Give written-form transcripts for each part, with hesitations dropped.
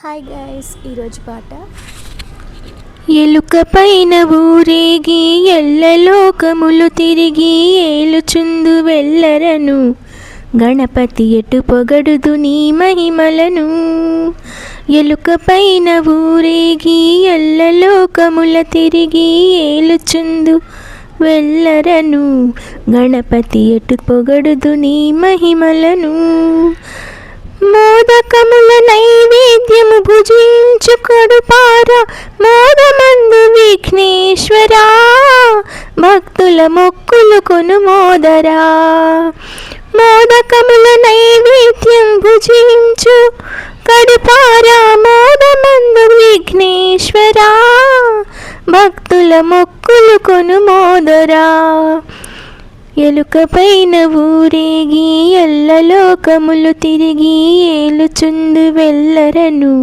Hi guys, ఈరోజు పాట. ఎలుక పైన ఊరేగి ఎల్లలోకములు తిరిగి ఏలుచుందు వెళ్ళరను గణపతి ఎటు పొగడుదు నీ మహిమలను. ఎలుక పైన ఊరేగి ఎల్లలోకముల తిరిగి ఏలుచుందు వెళ్ళరను గణపతి ఎటు పొగడుదు నీ మహిమలను. మోదకముల నైవేద్యము భుజించు కడుపార మోదమందు విఘ్నేశ్వరా, భక్తుల మొక్కులు కొను మోదరా. మోదకముల నైవేద్యం భుజించు కడుపార మోదమందు విఘ్నేశ్వరా, భక్తుల మొక్కులు కొను మోదరా. ఎలుక పైన ఊరేగి ఎల్లలోకములు తిరిగి ఏలుచుందు వెళ్ళరను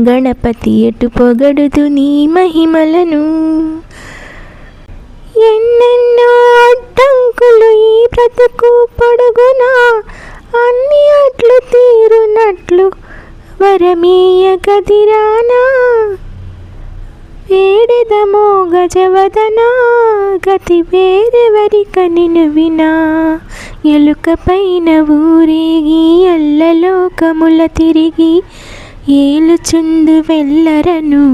గణపతి ఎటు పొగడుదు నీ మహిమలను. ఎన్నెన్నో అడ్డంకులు ఈ బ్రతుకు పొడుగునా, అన్ని అట్లు తీరునట్లు వరమీయ గదిరానా. వేడెదమో గజవదనా, గతి వేరెవరిక నిను వినా. ఎలుక పైన ఊరేగి ఎల్లలోకముల తిరిగి ఏలుచుందు వెళ్ళరను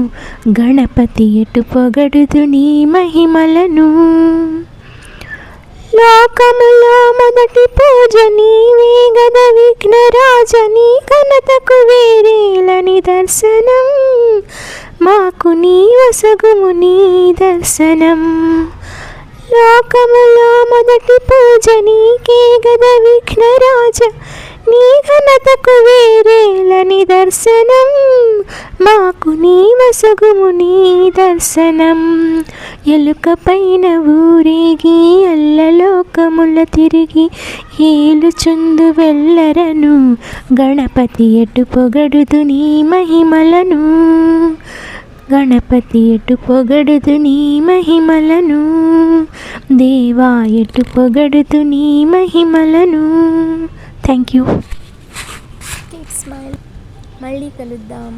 గణపతి ఎటు పొగడుదు నీ మహిమలను. లోకములో మొదటి పూజ నీవే గద విఘ్నరాజ, నీ ఘనతకు వేరేలని దర్శనం, మాకు నీ వసగుము నీ దర్శనం. లోకములో మొదటి పూజ నీకే గద విఘ్నరాజ, నీ ఘనతకు వేరేలని దర్శనం, మాకు నీ వసగుము నీ దర్శనం. ఎలుక పైన ఊరేగి ఎల్లలోకముల తిరిగి ఏలుచుందు వెళ్ళరను గణపతి ఎటు పొగడుదు నీ మహిమలను. గణపతి ఎటు పొగడుదు నీ మహిమలను, దేవా ఎటు పొగడుదు నీ మహిమలను. Thank you. Keep smile. మళ్ళీ కలుద్దాం.